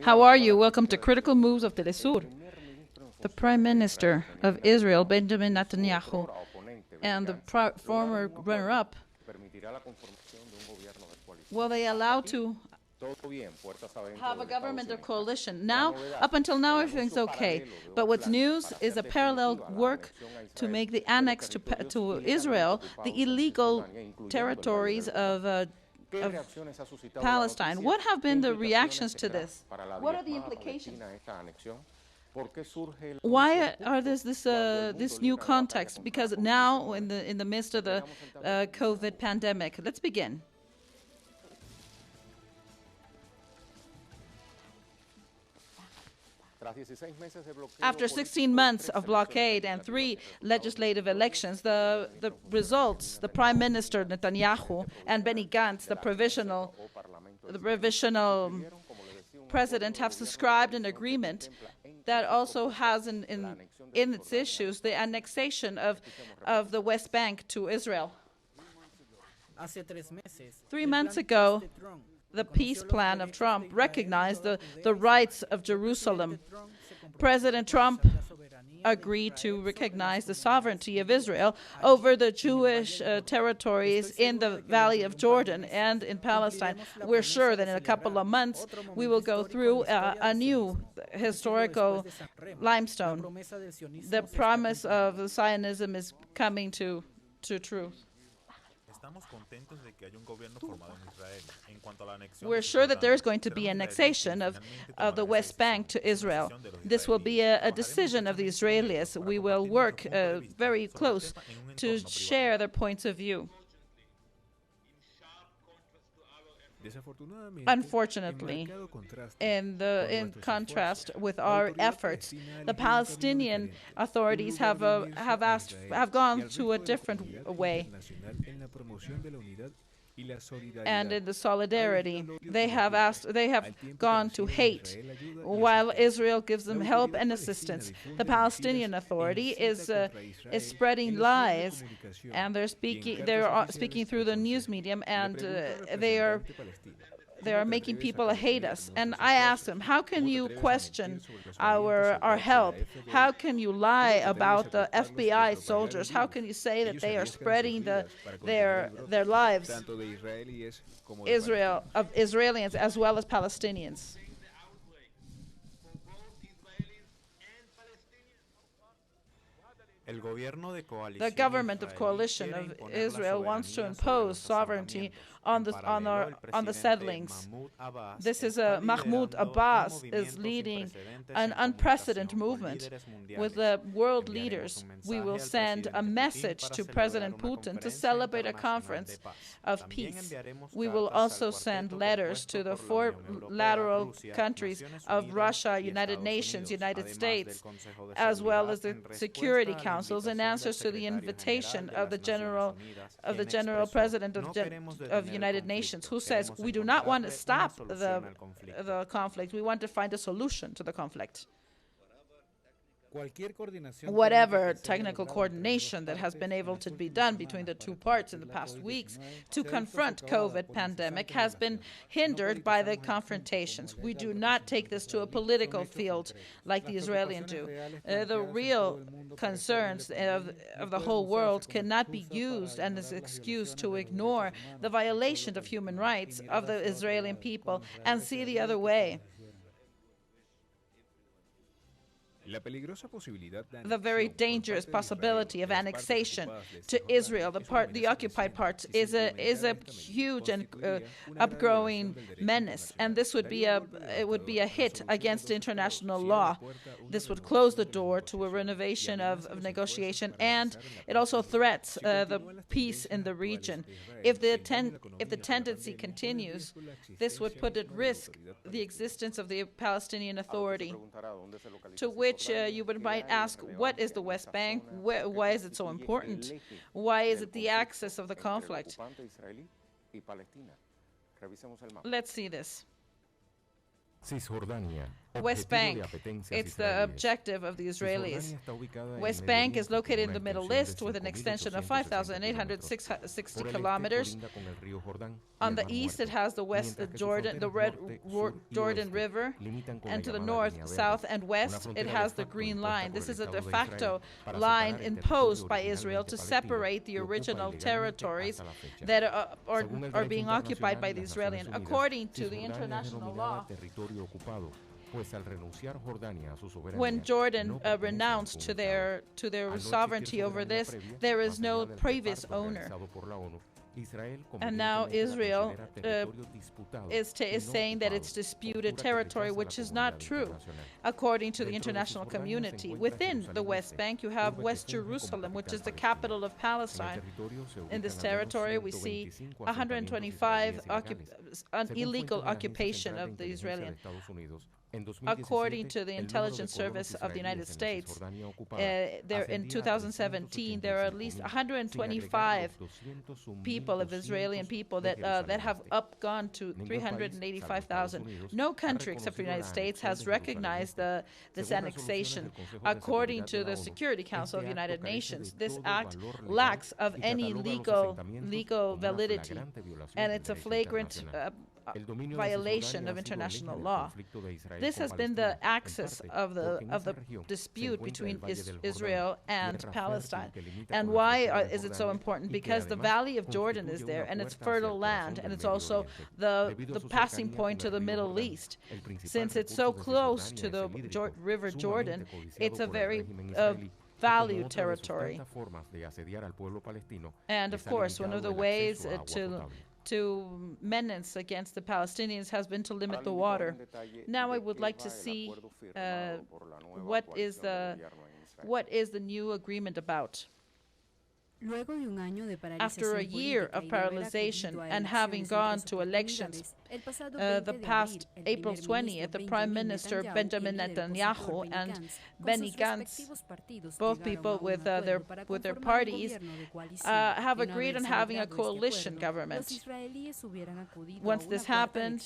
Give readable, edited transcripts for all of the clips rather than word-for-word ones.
How are you? Welcome to Critical Moves of Telesur. The Prime Minister of Israel, Benjamin Netanyahu, and the former runner-up, will they allow to have a government of coalition? Now, up until now, everything's okay. But what's news is a parallel work to make the annex to Israel the illegal territories of Palestine. What have been the reactions to this? What are the implications? Why are this new context? Because now, in the midst of the COVID pandemic, let's begin. After 16 months of blockade and 3 legislative elections, the results, the Prime Minister Netanyahu and Benny Gantz, the provisional president, have subscribed an agreement that also has in its issues the annexation of the West Bank to Israel. 3 months ago, the peace plan of Trump recognized the rights of Jerusalem. President Trump agreed to recognize the sovereignty of Israel over the Jewish territories in the Valley of Jordan and in Palestine. We're sure that in a couple of months we will go through a new historical limestone. The promise of Zionism is coming to truth. We're sure that there's going to be annexation of the West Bank to Israel. This will be a decision of the Israelis. We will work very close to share their points of view. Unfortunately, in contrast with our efforts, the Palestinian authorities have gone to a different way. And in the solidarity, they have gone to hate, while Israel gives them help and assistance. The Palestinian Authority is spreading lies, and they're speaking through the news medium, and they are making people hate us. And I asked them, how can you question our help? How can you lie about the FBI soldiers? How can you say that they are spreading their lives, Israelis as well as Palestinians? The government of coalition of Israel wants to impose sovereignty on the settlings. This is Mahmoud Abbas is leading an unprecedented movement with the world leaders. We will send a message to President Putin to celebrate a conference of peace. We will also send letters to the 4 lateral countries of Russia, United Nations, United States, as well as the Security Councils, in answers to the invitation of the General President of United Nations, who says we do not want to stop the conflict. We want to find a solution to the conflict. Whatever technical coordination that has been able to be done between the two parts in the past weeks to confront COVID pandemic has been hindered by the confrontations. We do not take this to a political field like the Israelis do. The real concerns of the whole world cannot be used as an excuse to ignore the violation of human rights of the Israeli people and see the other way. The very dangerous possibility of annexation to Israel, the occupied parts, is a huge and upgrowing menace, and this would be a hit against international law. This would close the door to a renovation of negotiation, and it also threats the peace in the region. If the tendency continues, this would put at risk the existence of the Palestinian Authority, to which you might ask, what is the West Bank? Why is it so important? Why is it the axis of the conflict? Let's see this. Cisjordania, West Bank, it's the objective of the Israelis. West Bank is located in the Middle East with an extension of 5,860 kilometers. On the east, it has the Red Jordan River, and to the north, south, and west, it has the Green Line. This is a de facto line imposed by Israel to separate the original territories that are being occupied by the Israelis. According to the international law, when Jordan renounced to their sovereignty over this, there is no previous owner. And now Israel is saying that it's disputed territory, which is not true, according to the international community. Within the West Bank, you have West Jerusalem, which is the capital of Palestine. In this territory, we see 125 illegal occupation of the Israeli. According to the Intelligence Service of the United States, in 2017, there are at least 125 people of Israeli people that have gone to 385,000. No country except for the United States has recognized this annexation. According to the Security Council of the United Nations, this act lacks of any legal validity, and it's a flagrant violation of international law. This has been the axis of the dispute between Israel and Palestine. And why is it so important? Because the Valley of Jordan is there, and it's fertile land, and it's also the passing point to the Middle East. Since it's so close to the River Jordan, it's a very valued territory. And of course, one of the ways to menace against the Palestinians has been to limit the water. Now I would like to see what is the new agreement about. After a year of paralyzation and having gone to elections, the past April 20th, the Prime Minister Benjamin Netanyahu and Benny Gantz, both people with their parties, have agreed on having a coalition government. Once this happened,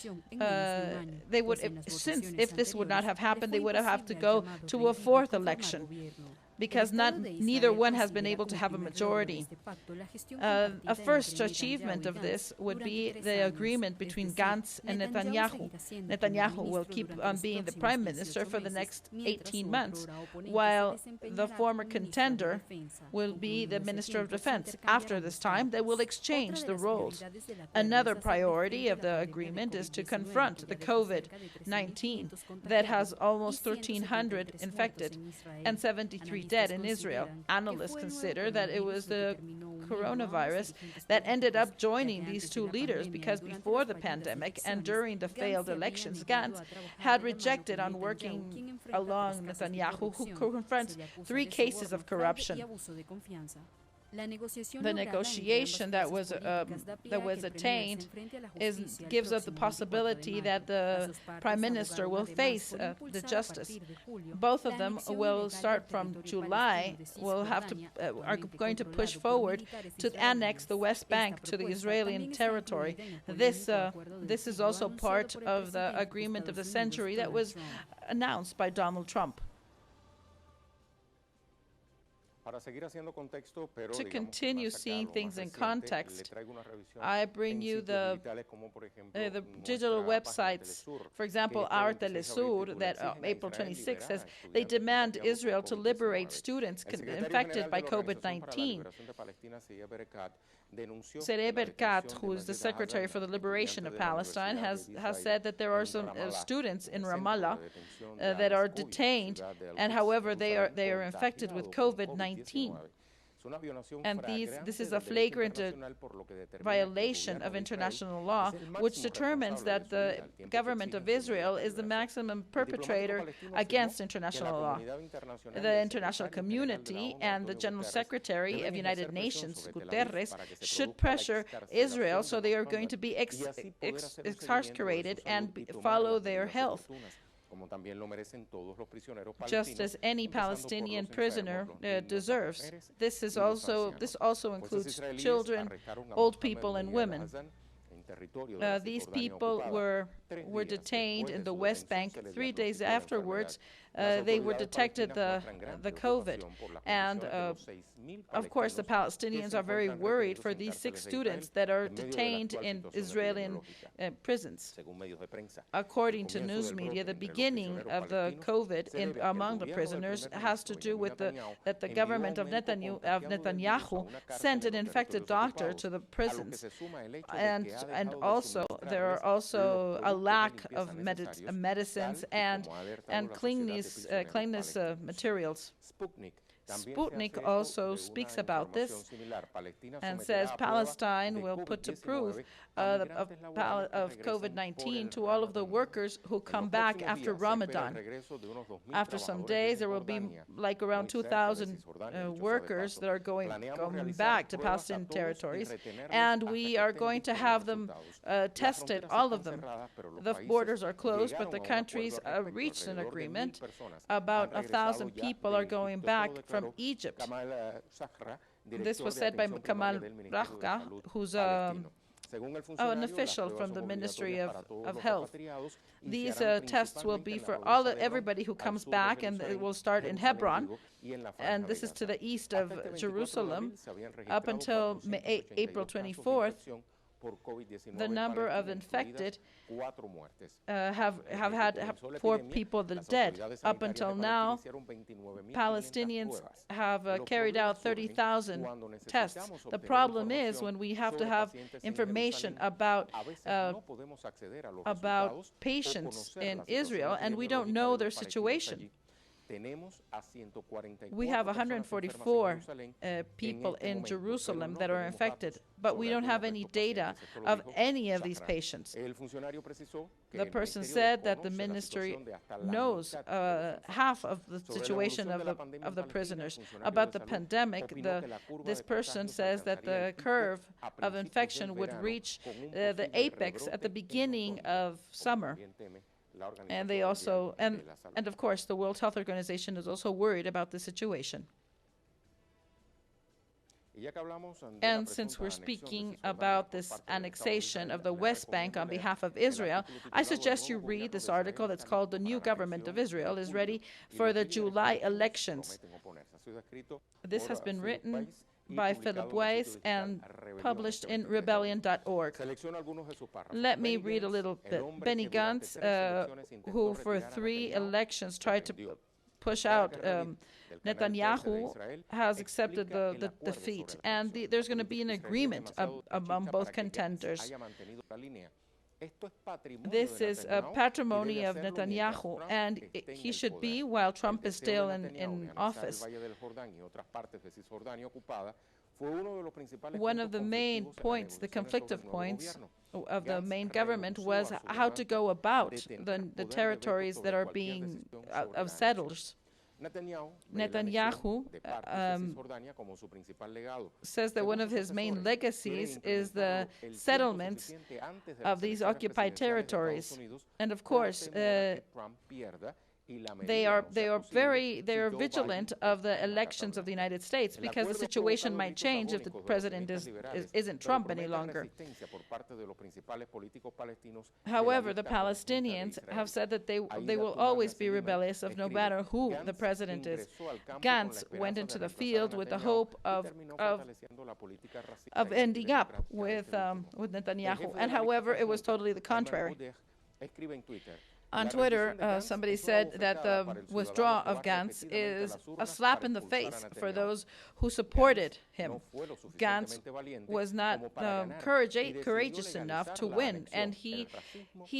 if this would not have happened, they would have to go to a fourth election, because neither one has been able to have a majority. A first achievement of this would be the agreement between Gantz and Netanyahu. Netanyahu will keep on being the prime minister for the next 18 months, while the former contender will be the Minister of Defense. After this time, they will exchange the roles. Another priority of the agreement is to confront the COVID-19 that has almost 1,300 infected and 73 dead in Israel. Analysts consider that it was the coronavirus that ended up joining these two leaders, because before the pandemic and during the failed elections, Gantz had rejected on working along Netanyahu, who confronts 3 cases of corruption. The negotiation that was attained gives us the possibody that the Prime Minister will face the justice. Both of them will start from July. Are going to push forward to annex the West Bank to the Israeli territory. This is also part of the agreement of the century that was announced by Donald Trump. To continue seeing things in context, I bring you the digital websites. For example, Our Telesur, that April 26 says they demand Israel to liberate students infected by COVID-19. Berkat, who is the Secretary for the Liberation of Palestine, has said that there are some students in Ramallah that are detained, and however they are infected with COVID-19. And this is a flagrant violation of international law, which determines that the government of Israel is the maximum perpetrator against international law. The international community and the General Secretary of United Nations, Guterres, should pressure Israel so they are going to be incarcerated and follow their health, just as any Palestinian prisoner deserves. This also includes children, old people, and women. These people were detained in the West Bank. 3 days afterwards, they were detected the COVID. And of course, the Palestinians are very worried for these 6 students that are detained in Israeli prisons. According to news media, the beginning of the COVID among the prisoners has to do with that the government of Netanyahu sent an infected doctor to the prisons. And also, there are also a lack of medicines and cleanliness materials. Sputnik also speaks about this and says Palestine will put to proof of COVID-19 to all of the workers who come back after Ramadan. After some days, there will be like around 2,000 workers that are going back to Palestinian territories, and we are going to have them tested, all of them. The borders are closed, but the countries reached an agreement. About 1,000 people are going back from Egypt. This was said by Kamal Rachka, who's an official from the Ministry of Health. These tests will be for everybody who comes back, and it will start in Hebron, and this is to the east of Jerusalem. Up until April 24th, the number of infected have had 4 people dead. Up until now, Palestinians have carried out 30,000 tests. The problem is when we have to have information about patients in Israel, and we don't know their situation. We have 144 people in Jerusalem that are infected, but we don't have any data of any of these patients. The person said that the ministry knows half of the situation of the prisoners. About the pandemic, this person says that the curve of infection would reach the apex at the beginning of summer. And they also, and of course, the World Health Organization is also worried about the situation. And since we're speaking about this annexation of the West Bank on behalf of Israel, I suggest you read this article that's called "The New Government of Israel is Ready for the July Elections." This has been written by Philip Weiss and published in rebellion.org. Let me read a little bit. Benny Gantz, who for 3 elections tried to push out Netanyahu, has accepted the defeat, and there's going to be an agreement among both contenders. This is a patrimony of Netanyahu, and he should be, while Trump is still in office. One of the main points, the conflictive points of the main government, was how to go about the territories that are being of settlers. Netanyahu says that one of his main legacies is the settlements of these occupied territories. And of course, they are vigilant of the elections of the United States, because the situation might change if the president isn't Trump any longer. However, the Palestinians have said that they will always be rebellious of no matter who the president is. Gantz went into the field with the hope of ending up with Netanyahu, and however, it was totally the contrary. On Twitter, somebody said that the withdrawal of Gantz is a slap in the face for those who supported him. Gantz was not courageous enough to win, and he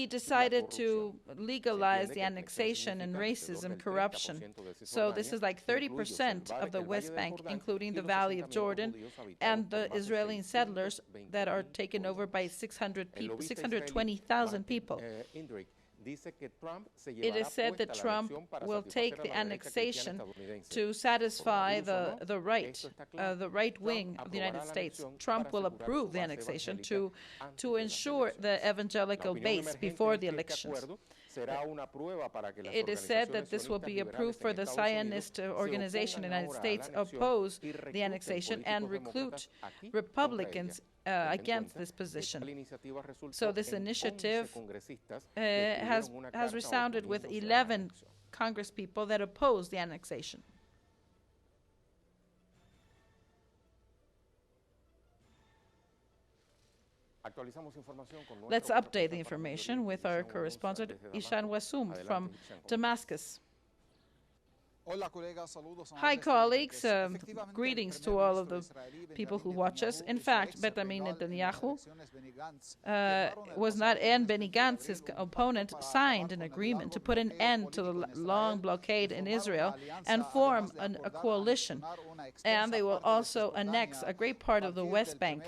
decided to legalize the annexation and racism, corruption. So this is like 30% of the West Bank, including the Valley of Jordan, and the Israeli settlers that are taken over by 620,000 people. It is said that Trump will take the annexation to satisfy the right wing of the United States. Trump will approve the annexation to ensure the evangelical base before the elections. It is said that this will be a proof for the Zionist organization in the United States oppose the annexation and recruit Republicans against this position. So this initiative has resounded with 11 Congresspeople that oppose the annexation. Let's update the information with our correspondent Ishan Wasum from Damascus. Hi, colleagues. Greetings to all of the people who watch us. In fact, Benjamin Netanyahu and Benny Gantz, his opponent, signed an agreement to put an end to the long blockade in Israel and form a coalition. And they will also annex a great part of the West Bank.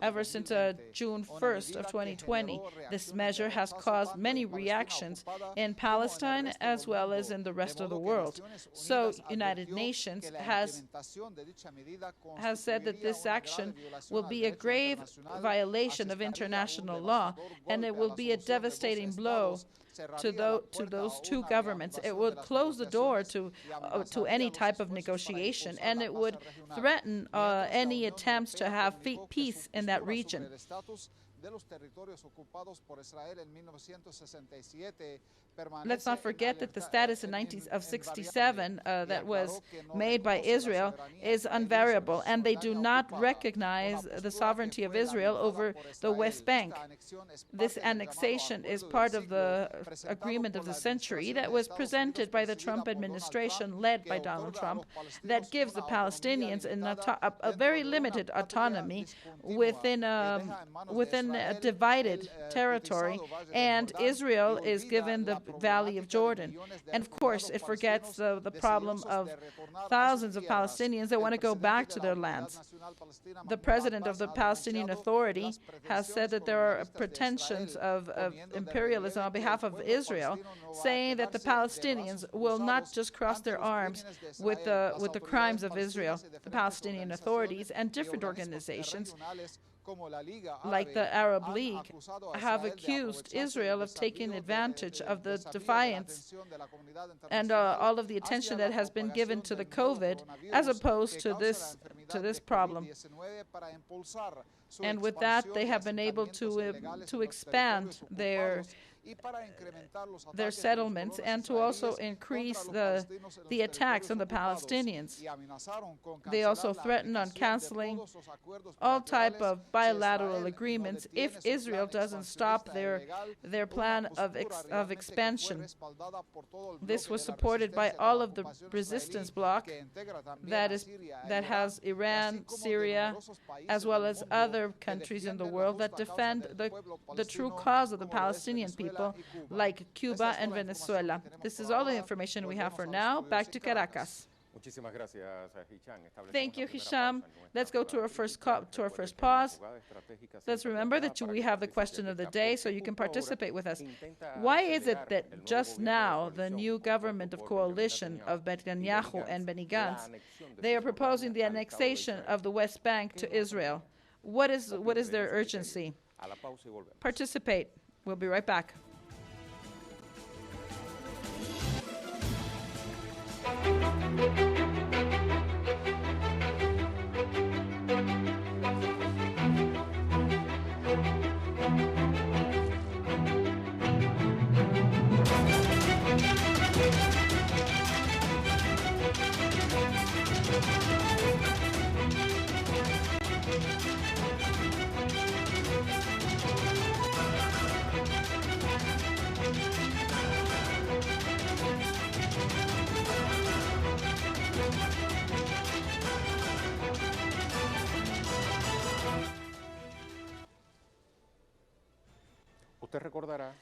Ever since June 1st of 2020, this measure has caused many reactions in Palestine as well as in the rest of the world. So, United Nations has said that this action will be a grave violation of international law, and it will be a devastating blow to those two governments. It would close the door to any type of negotiation, and it would threaten any attempts to have peace in that region. Let's not forget that the status in 1967 that was made by Israel is unvariable, and they do not recognize the sovereignty of Israel over the West Bank. This annexation is part of the agreement of the century that was presented by the Trump administration, led by Donald Trump, that gives the Palestinians a very limited autonomy within a divided territory, and Israel is given the Valley of Jordan. And of course, it forgets the problem of thousands of Palestinians that want to go back to their lands. The president of the Palestinian Authority has said that there are pretensions of imperialism on behalf of Israel, saying that the Palestinians will not just cross their arms with the crimes of Israel. The Palestinian authorities and different organizations like the Arab League have accused Israel of taking advantage of the defiance and all of the attention that has been given to the COVID as opposed to this problem. And with that, they have been able to expand their settlements and to also increase the attacks on the Palestinians. They also threaten on canceling all type of bilateral agreements if Israel doesn't stop their plan of expansion. This was supported by all of the resistance bloc that has Iran, Syria, as well as other countries in the world that defend the true cause of the Palestinian people, like Cuba and Venezuela. This is all the information we have for now. Back to Caracas. Thank you, Hisham. Let's go to our first pause. Let's remember that we have the question of the day, so you can participate with us. Why is it that just now the new government of coalition of Netanyahu and Benny Gantz, they are proposing the annexation of the West Bank to Israel? What is their urgency? Participate. We'll be right back.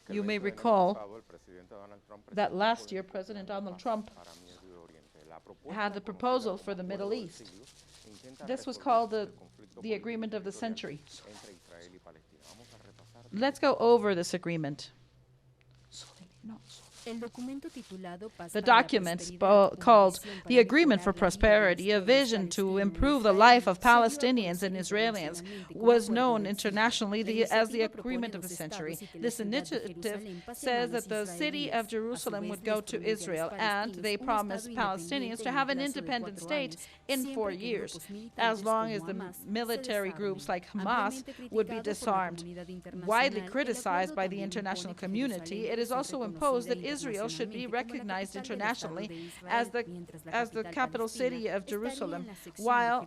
You may recall that last year President Donald Trump had the proposal for the Middle East. This was called the Agreement of the Century. Let's go over this agreement. The document called The Agreement for Prosperity, a vision to improve the life of Palestinians and Israelis, was known internationally as the Agreement of the Century. This initiative says that the city of Jerusalem would go to Israel, and they promised Palestinians to have an independent state in 4 years, as long as the military groups like Hamas would be disarmed. Widely criticized by the international community, it is also imposed that Israel should be recognized internationally as the capital city of Jerusalem, while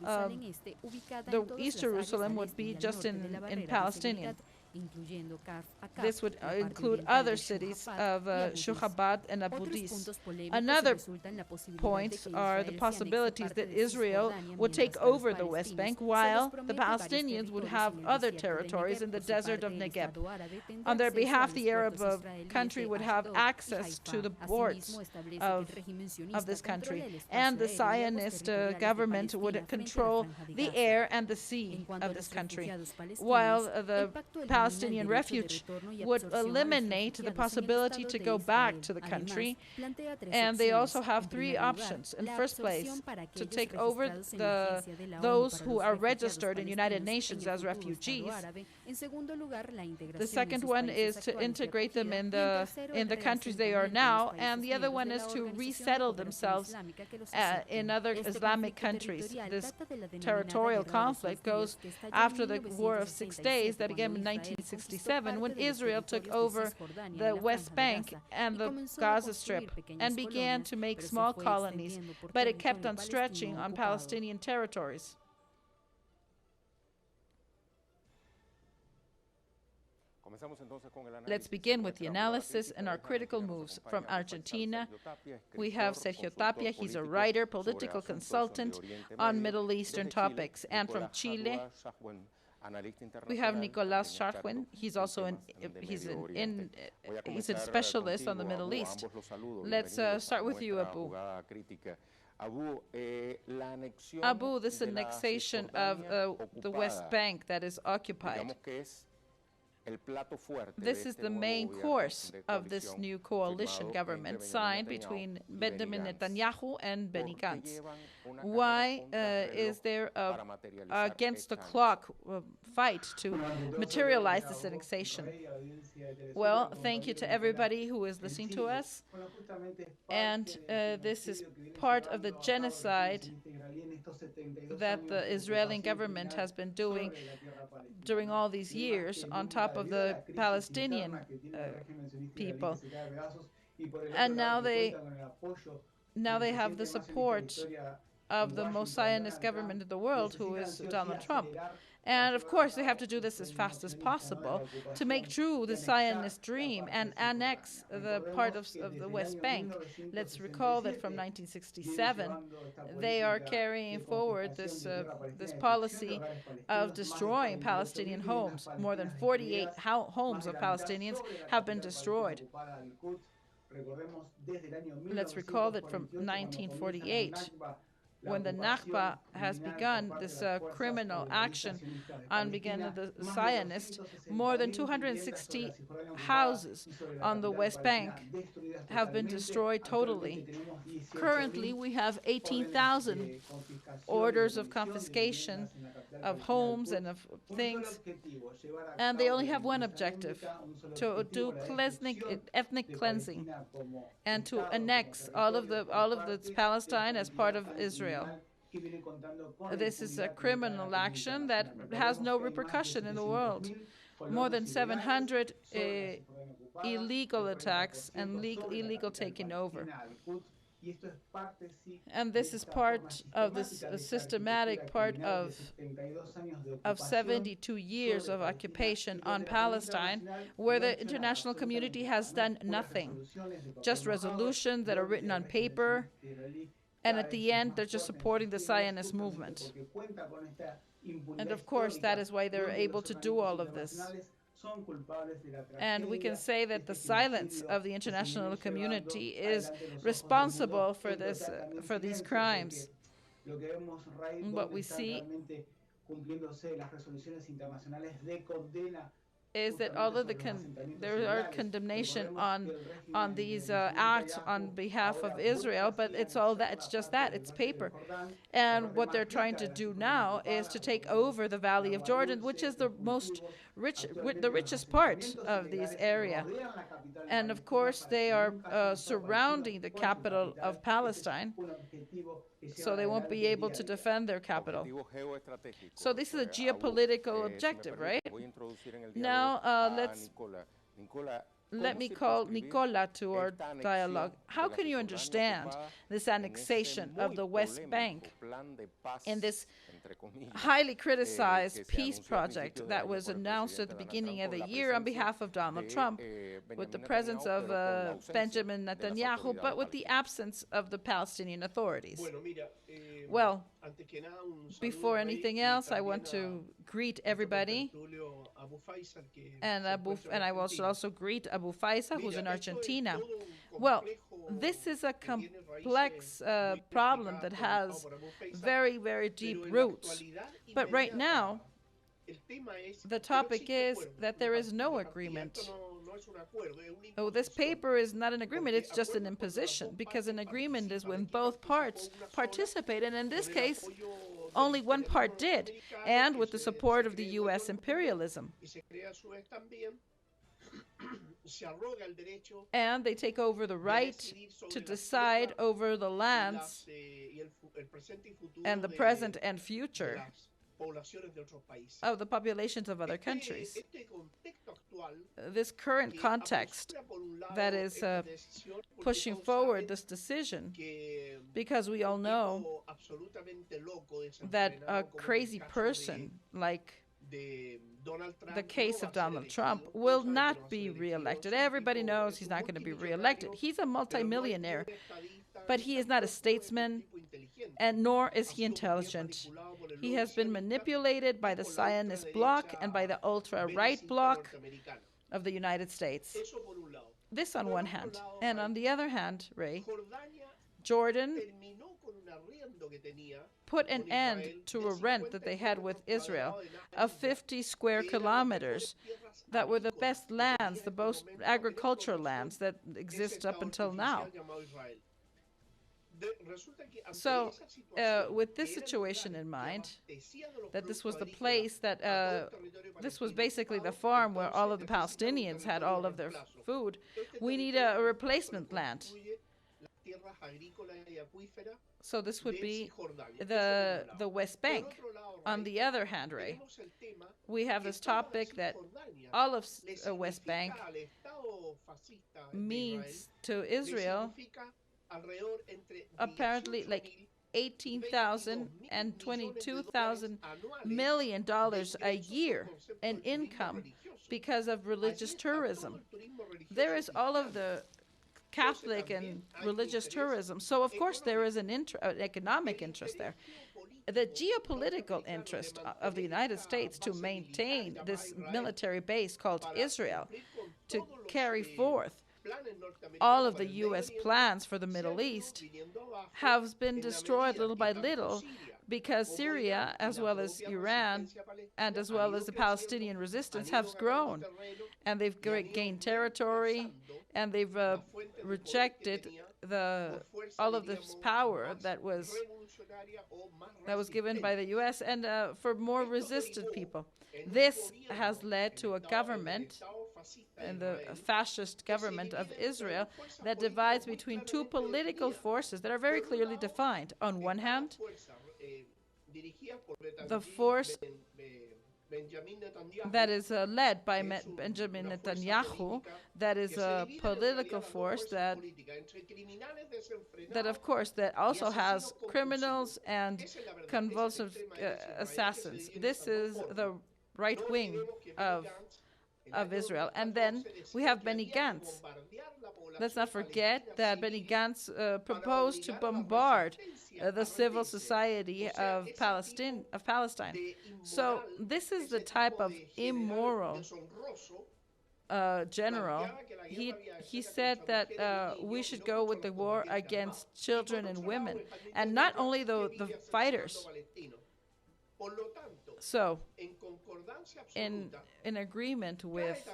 the East Jerusalem would be just in Palestinian. This would include other cities of Shuhabat and Abu Dis. Another point are the possibilities that Israel would take over the West Bank, while the Palestinians would have other territories in the desert of Negev. On their behalf, the Arab country would have access to the ports of this country, and the Zionist government would control the air and the sea of this country, while the Palestinian refuge would eliminate the possibility to go back to the country. And they also have 3 options. In first place, to take over those who are registered in United Nations as refugees. The second one is to integrate them in the countries they are now, and the other one is to resettle themselves in other Islamic countries. This territorial conflict goes after the War of 6 Days that began in 1967, when Israel took over the West Bank and the Gaza Strip and began to make small colonies, but it kept on stretching on Palestinian territories. Let's begin with the analysis and our critical moves. From Argentina, we have Sergio Tapia. He's a writer, political consultant on Middle Eastern topics. And from Chile, we have Nicolás Charquin. He's also he's a specialist on the Middle East. Let's start with you, Abu. Abu, this annexation of the West Bank that is occupied. This is the main course of this new coalition government signed between Benjamin Netanyahu and Benny Gantz. Why is there a against the clock fight to materialize this annexation? Well, thank you to everybody who is listening to us. And this is part of the genocide that the Israeli government has been doing during all these years on top of the Palestinian people. And now they have the support of the most Zionist government in the world, who is Donald Trump. And of course, they have to do this as fast as possible to make true the Zionist dream and annex the part of the West Bank. Let's recall that from 1967, they are carrying forward this policy of destroying Palestinian homes. More than 48 homes of Palestinians have been destroyed. Let's recall that from 1948, when the Nakba has begun, this criminal action on beginning of the Zionists, more than 260 houses on the West Bank have been destroyed totally. Currently, we have 18,000 orders of confiscation of homes and of things, and they only have one objective: to do ethnic cleansing and to annex all of the Palestine as part of Israel. This is a criminal action that has no repercussion in the world. More than 700 illegal attacks and illegal taking over. And this is part of this systematic part of 72 years of occupation on Palestine, where the international community has done nothing. Just resolutions that are written on paper, and at the end, they're just supporting the Zionist movement. And of course, that is why they're able to do all of this. And we can say that the silence of the international community is responsible for these crimes. What we see is that although there are condemnation on these acts on behalf of Israel, but it's just that, it's paper. And what they're trying to do now is to take over the Valley of Jordan, which is the richest part of this area. And of course, they are surrounding the capital of Palestine, so they won't be able to defend their capital. So this is a geopolitical objective, right? Now, let me call Nicola to our dialogue. How can you understand this annexation of the West Bank in this highly criticized peace project that was announced at the beginning of the year on behalf of Donald Trump, with the presence of Benjamin Netanyahu, but with the absence of the Palestinian authorities? Well, before anything else, I want to greet everybody, and I will also greet Abu Faiza, who's in Argentina. Well, this is a complex problem that has very, very deep roots. But right now, the topic is that there is no agreement. Oh, this paper is not an agreement, it's just an imposition, because an agreement is when both parts participate, and in this case, only one part did, and with the support of the U.S. imperialism. And they take over the right to decide over the lands and the present and future of the populations of other countries. This current context that is pushing forward this decision, because we all know that a crazy person like the case of Donald Trump will not be reelected. Everybody knows he's not going to be reelected. He's a multimillionaire, but he is not a statesman, and nor is he intelligent. He has been manipulated by the Zionist bloc and by the ultra-right bloc of the United States. This on one hand. And on the other hand, Ray, Jordan put an end to a rent that they had with Israel of 50 square kilometers that were the best lands, the most agricultural lands that exist up until now. So, with this situation in mind, that this was the place that, this was basically the farm where all of the Palestinians had all of their food, we need a replacement land. So this would be the West Bank. On the other hand, Ray, we have this topic that all of West Bank means to Israel apparently like $18,000 and $22,000 million a year in income because of religious tourism. There is all of the Catholic and religious tourism. So, of course, there is an economic interest there. The geopolitical interest of the United States to maintain this military base called Israel, to carry forth all of the U.S. plans for the Middle East, have been destroyed little by little because Syria, as well as Iran, and as well as the Palestinian resistance, have grown. And they've gained territory, and they've rejected all of this power that was given by the U.S. and for more resistant people. This has led to a government, and the fascist government of Israel, that divides between two political forces that are very clearly defined. On one hand, the force that is led by Benjamin Netanyahu, that is a political force that of course, that also has criminals and convulsive assassins. This is the right wing of Israel. And then we have Benny Gantz. Let's not forget that Benny Gantz proposed to bombard the civil society of Palestine. So this is the type of immoral general. He said that we should go with the war against children and women, and not only the fighters. So, in agreement with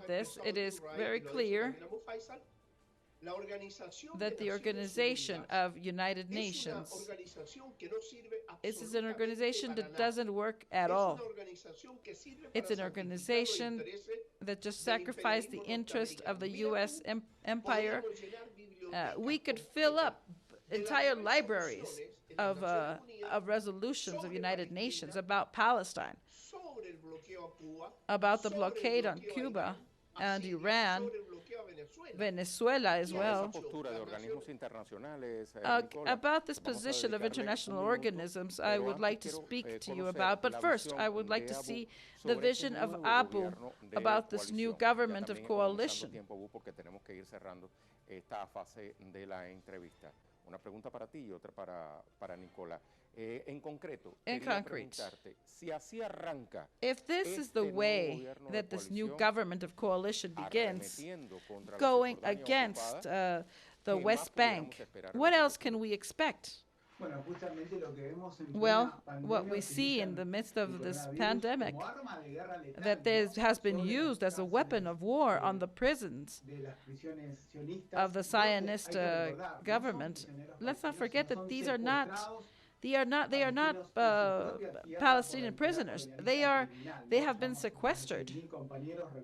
this, it is very clear that the Organization of United Nations is an organization that doesn't work at all. It's an organization that just sacrificed the interest of the U.S. empire. We could fill up entire libraries of resolutions of United Nations about Palestine, about the blockade on Cuba and Iran, Venezuela as well. About this position of international organisms, I would like to speak to you about. But first, I would like to see the vision of Abu about this new government of coalition. Una pregunta para ti y otra para Nicola. En concrete, si así arranca, if this is the way that this new government of coalition begins, going against the West Bank, what else can we expect? Well, what we see in the midst of this pandemic, that this has been used as a weapon of war on the prisons of the Zionist government. Let's not forget that they are not Palestinian prisoners. They have been sequestered.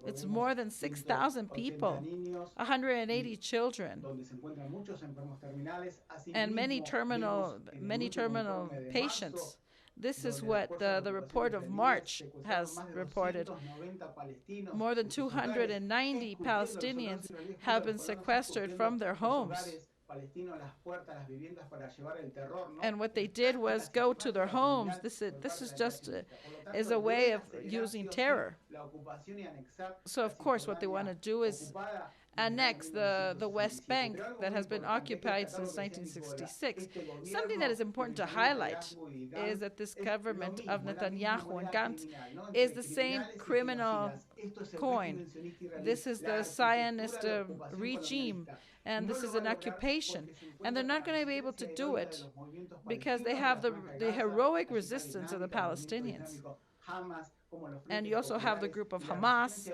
It's more than 6,000 people, 180 children, and many terminal patients. This is what the report of March has reported. More than 290 Palestinians have been sequestered from their homes. And what they did was go to their homes. This is just is a way of using terror. So of course what they want to do is annex the West Bank that has been occupied since 1966. Something that is important to highlight is that this government of Netanyahu and Gantz is the same criminal coin. This is the Zionist regime, and this is an occupation. And they're not going to be able to do it because they have the heroic resistance of the Palestinians. And you also have the group of Hamas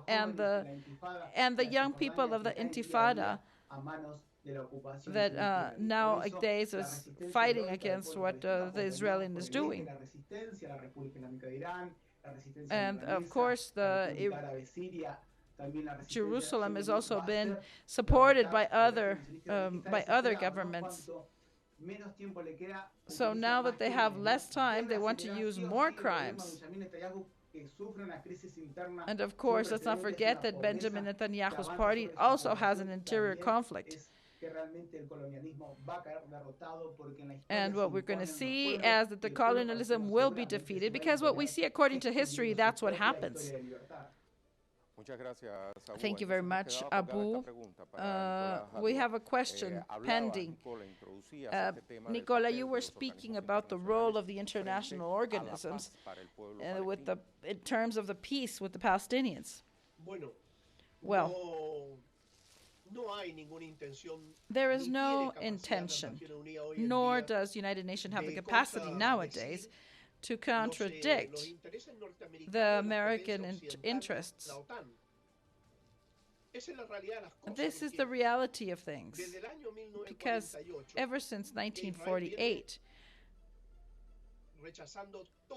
and the young people of the Intifada that nowadays is fighting against what the Israeli is doing. And of course, Jerusalem has also been supported by other governments. So now that they have less time, they want to use more crimes. And of course, let's not forget that Benjamin Netanyahu's party also has an interior conflict. And what we're going to see is that the colonialism will be defeated, because what we see according to history, that's what happens. Thank you very much, Abu. We have a question pending. Nicola, you were speaking about the role of the international organisms in terms of the peace with the Palestinians. Well, there is no intention, nor does the United Nations have the capacity nowadays to contradict the American interests. This is the reality of things, because ever since 1948,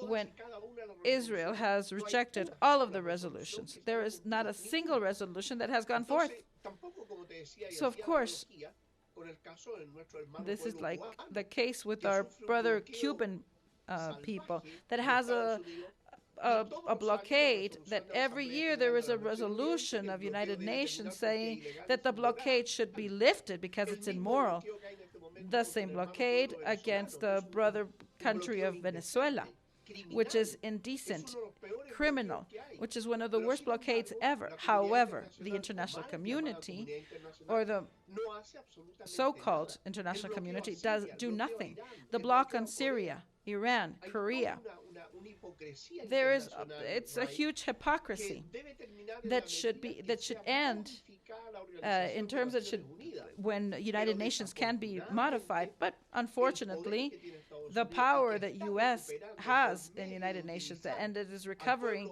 when Israel has rejected all of the resolutions, there is not a single resolution that has gone forth. So of course, this is like the case with our brother Cuban people that has a blockade, that every year there is a resolution of United Nations saying that the blockade should be lifted because it's immoral. The same blockade against the brother country of Venezuela, which is indecent, criminal, which is one of the worst blockades ever. However, the international community, or the so-called international community, does do nothing. The block on Syria, Iran, Korea, it's a huge hypocrisy that should end in terms of when United Nations can be modified. But unfortunately, the power that U.S. has in the United Nations, and it is recovering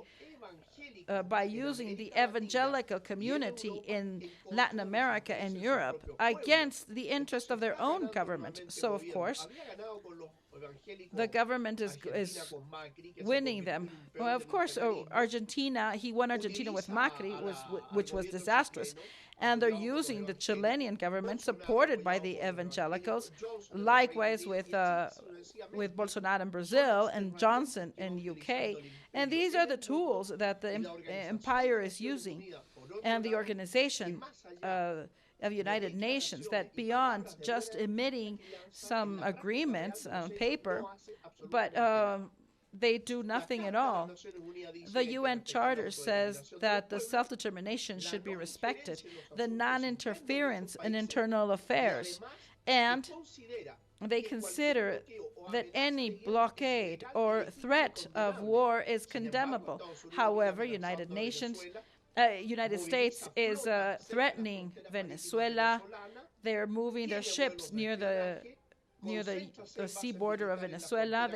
by using the evangelical community in Latin America and Europe against the interest of their own government. So, of course, the government is winning them. Well, of course, Argentina, he won Argentina with Macri, which was disastrous. And they're using the Chilean government, supported by the evangelicals, likewise with Bolsonaro in Brazil and Johnson in UK. And these are the tools that the empire is using, and the organization of United Nations, that beyond just emitting some agreements on paper, but they do nothing at all. The UN Charter says that the self-determination should be respected, the non-interference in internal affairs, and they consider that any blockade or threat of war is condemnable. However, United States is threatening Venezuela. They're moving their ships near the sea border of Venezuela.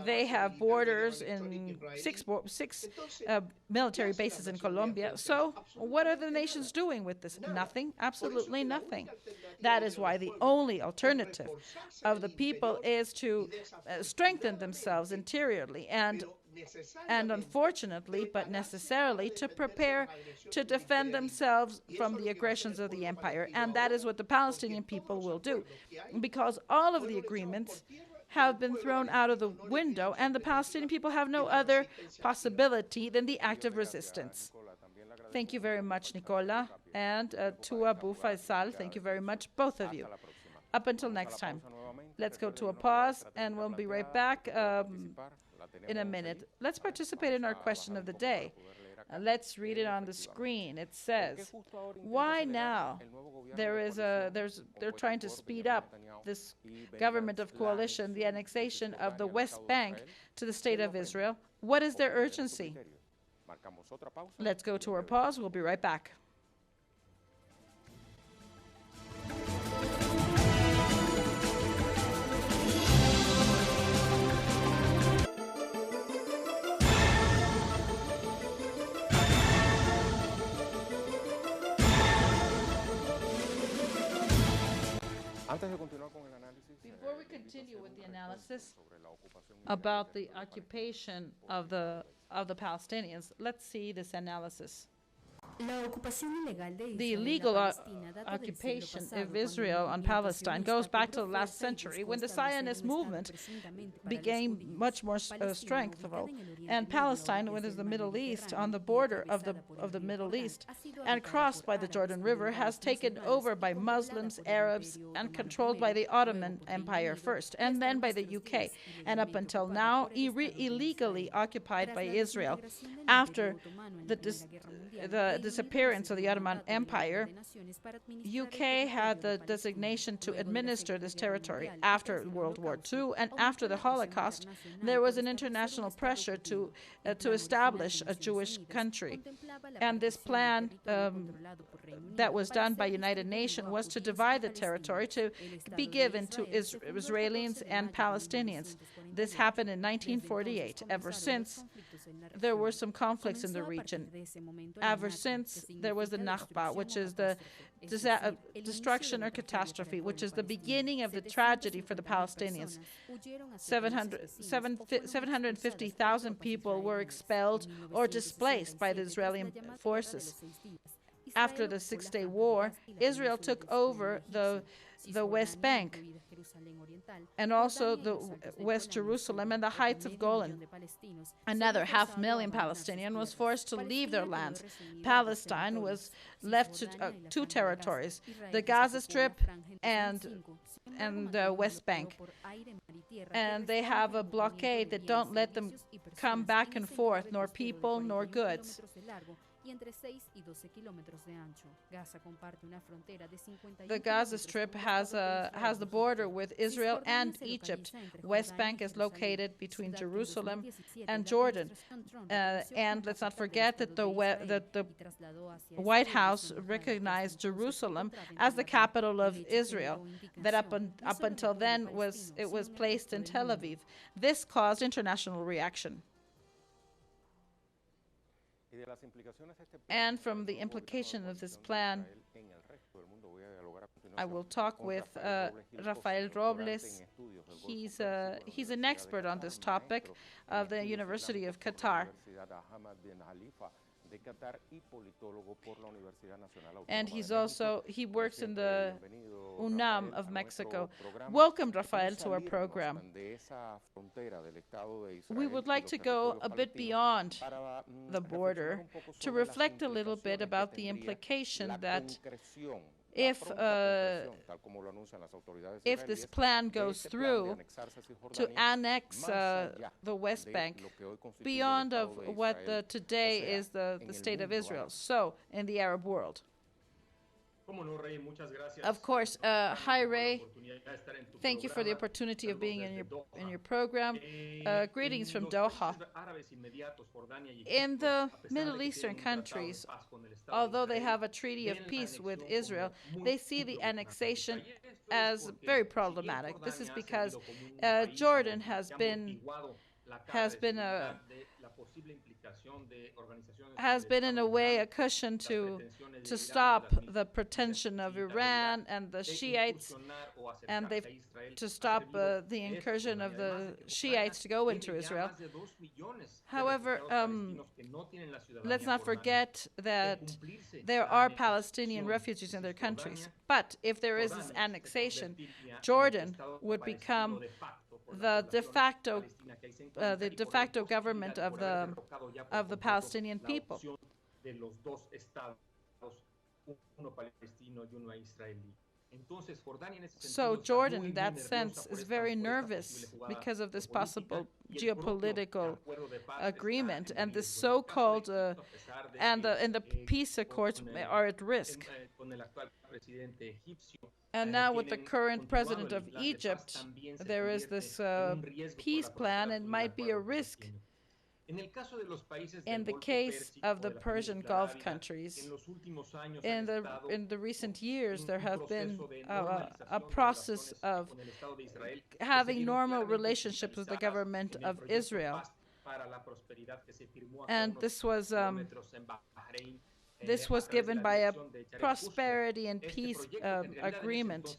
They have borders in six military bases in Colombia. So what are the nations doing with this? Nothing, absolutely nothing. That is why the only alternative of the people is to strengthen themselves interiorly and unfortunately, but necessarily, to prepare to defend themselves from the aggressions of the empire. And that is what the Palestinian people will do, because all of the agreements have been thrown out of the window, and the Palestinian people have no other possibility than the act of resistance. Thank you very much, Nicola, and to Abu Faisal, thank you very much, both of you. Up until next time. Let's go to a pause, and we'll be right back in a minute. Let's participate in our question of the day. Let's read it on the screen. It says, why now? They're trying to speed up this government of coalition, the annexation of the West Bank to the State of Israel. What is their urgency? Let's go to our pause. We'll be right back. Before we continue with the analysis about the occupation of the Palestinians, let's see this analysis. The illegal occupation of Israel on Palestine goes back to the last century, when the Zionist movement became much more strengthful, and Palestine, which is the Middle East, on the border of the Middle East, and crossed by the Jordan River, has taken over by Muslims, Arabs, and controlled by the Ottoman Empire first, and then by the UK, and up until now, illegally occupied by Israel. After the disappearance of the Ottoman Empire, UK had the designation to administer this territory. After World War II and after the Holocaust, there was an international pressure to establish a Jewish country. And this plan that was done by United Nations was to divide the territory to be given to Israelis and Palestinians. This happened in 1948. Ever since, there were some conflicts in the region. Ever since, there was the Nakba, which is the destruction or catastrophe, which is the beginning of the tragedy for the Palestinians. 750,000 people were expelled or displaced by the Israeli forces. After the Six-Day War, Israel took over the West Bank and also the West Jerusalem and the heights of Golan. Another 500,000 Palestinians was forced to leave their lands. Palestine was left to two territories, the Gaza Strip and the West Bank. And they have a blockade that don't let them come back and forth, nor people nor goods. The Gaza Strip has the border with Israel and Egypt. West Bank is located between Jerusalem and Jordan. And let's not forget that the White House recognized Jerusalem as the capital of Israel, that up until then was placed in Tel Aviv. This caused international reaction. And from the implication of this plan, I will talk with Rafael Robles. He's an expert on this topic of the University of Qatar. And he works in the UNAM of Mexico. Welcome, Rafael, to our program. We would like to go a bit beyond the border to reflect a little bit about the implication that if this plan goes through to annex the West Bank beyond of what today is the State of Israel, so in the Arab world. Of course, hi Ray. Thank you for the opportunity of being in your program. Greetings from Doha. In the Middle Eastern countries, although they have a treaty of peace with Israel, they see the annexation as very problematic. This is because Jordan has been in a way a cushion to stop the pretension of Iran and the Shiites, and to stop the incursion of the Shiites to go into Israel. However, let's not forget that there are Palestinian refugees in their countries. But if there is this annexation, Jordan would become the de facto government of the Palestinian people. So Jordan, in that sense, is very nervous because of this possible geopolitical agreement, and the so-called and the peace accords are at risk. And now with the current president of Egypt, there is this peace plan, and might be a risk. In the case of the Persian Gulf countries, in the recent years, there have been a process of having normal relationships with the government of Israel. And this was given by a prosperity and peace agreement.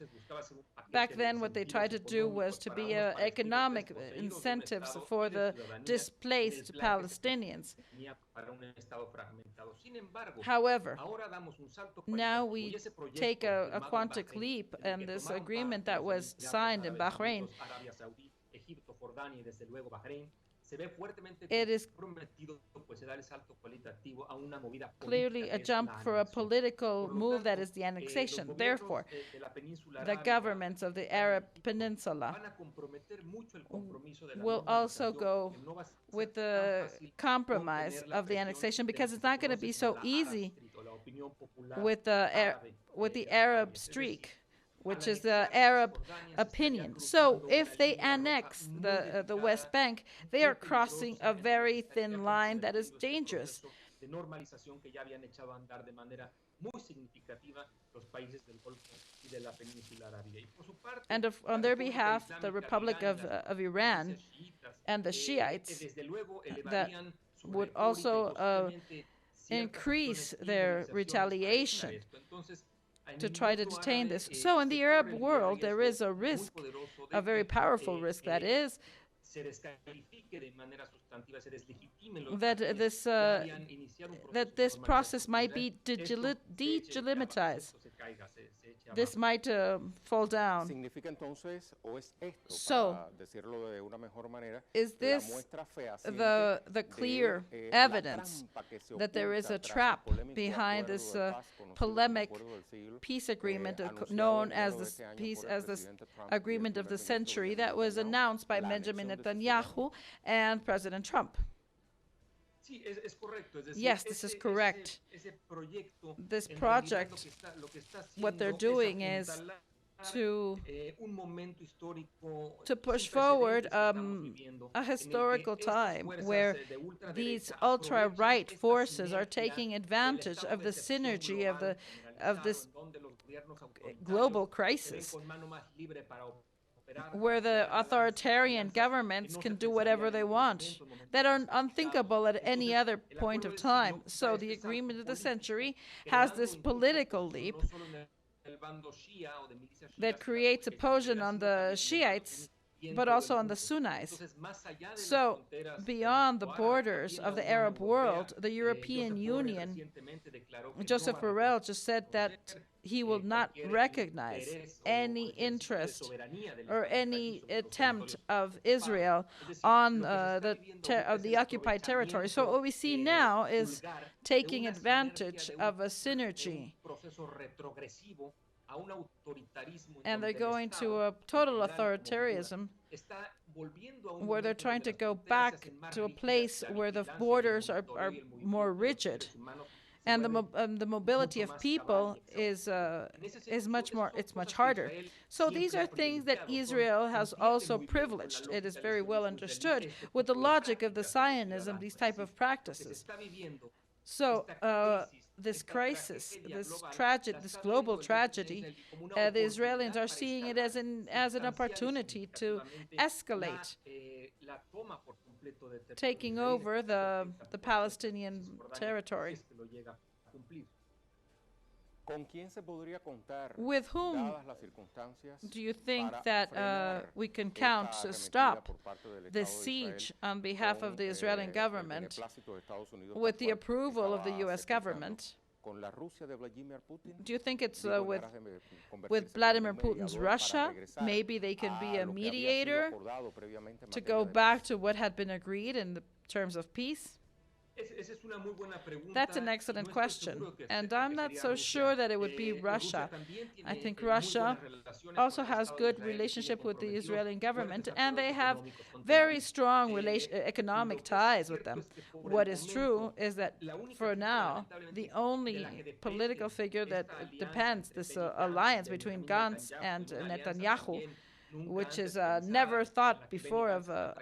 Back then, what they tried to do was to be economic incentives for the displaced Palestinians. However, now we take a quantum leap, and this agreement that was signed in Bahrain, it is clearly a jump for a political move that is the annexation. Therefore, the governments of the Arab Peninsula will also go with the compromise of the annexation, because it's not going to be so easy with the Arab streak, which is the Arab opinion. So if they annex the West Bank, they are crossing a very thin line that is dangerous. And on their behalf, the Republic of Iran and the Shiites that would also increase their retaliation to try to detain this. So in the Arab world, there is a risk, a very powerful risk, that is, that this process might be delegitimized. This might fall down. So, is this the clear evidence that there is a trap behind this polemic peace agreement known as this agreement of the century that was announced by Benjamin Netanyahu and President Trump? Yes, this is correct. This project, what they're doing is to push forward a historical time where these ultra-right forces are taking advantage of the synergy of this global crisis, where the authoritarian governments can do whatever they want, that are unthinkable at any other point of time. So the agreement of the century has this political leap that creates opposition on the Shiites, but also on the Sunnis. So, beyond the borders of the Arab world, the European Union, Joseph Borrell just said that he will not recognize any interest or any attempt of Israel on the occupied territory. So what we see now is taking advantage of a synergy, and they're going to a total authoritarianism where they're trying to go back to a place where the borders are more rigid, and the mobility of people is much harder. So these are things that Israel has also privileged. It is very well understood with the logic of the Zionism, these type of practices. So this crisis, this global tragedy, the Israelis are seeing it as an opportunity to escalate, taking over the Palestinian territory. With whom do you think that we can count to stop this siege on behalf of the Israeli government with the approval of the U.S. government? Do you think it's with Vladimir Putin's Russia? Maybe they can be a mediator to go back to what had been agreed in the terms of peace? That's an excellent question, and I'm not so sure that it would be Russia. I think Russia also has good relationship with the Israeli government, and they have very strong economic ties with them. What is true is that for now, the only political figure that depends, this alliance between Gantz and Netanyahu, which is never thought before of a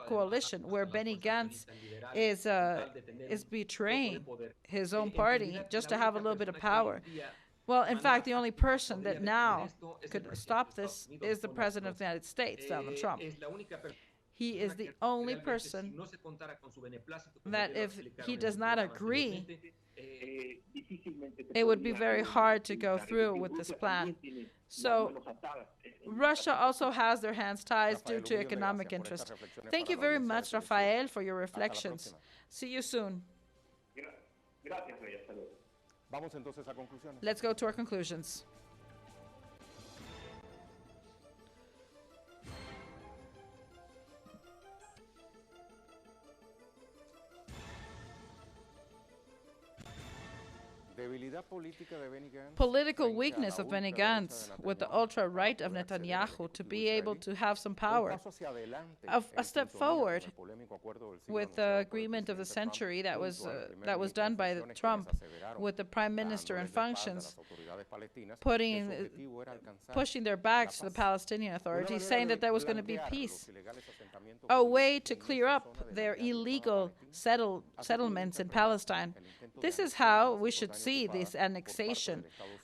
coalition, where Benny Gantz is betraying his own party just to have a little bit of power. Well, in fact, the only person that now could stop this is the President of the United States, Donald Trump. He is the only person that if he does not agree, it would be very hard to go through with this plan. So Russia also has their hands tied due to economic interest. Thank you very much, Rafael, for your reflections. See you soon. Let's go to our conclusions. Political weakness of Benny Gantz with the ultra-right of Netanyahu to be able to have some power. A step forward with the agreement of the century that was done by Trump with the prime minister in functions, pushing their backs to the Palestinian authorities, saying that there was going to be peace. A way to clear up their illegal settlements in Palestine. This is how we should see this annexation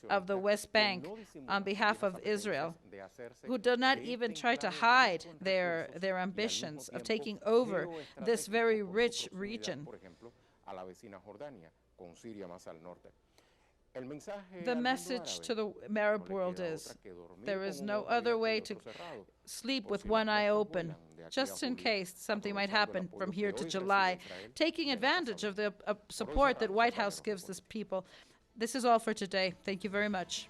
of the West Bank on behalf of Israel, who do not even try to hide their ambitions of taking over this very rich region. The message to the Arab world is there is no other way to sleep with one eye open, just in case something might happen from here to July, taking advantage of the support that White House gives this people. This is all for today. Thank you very much.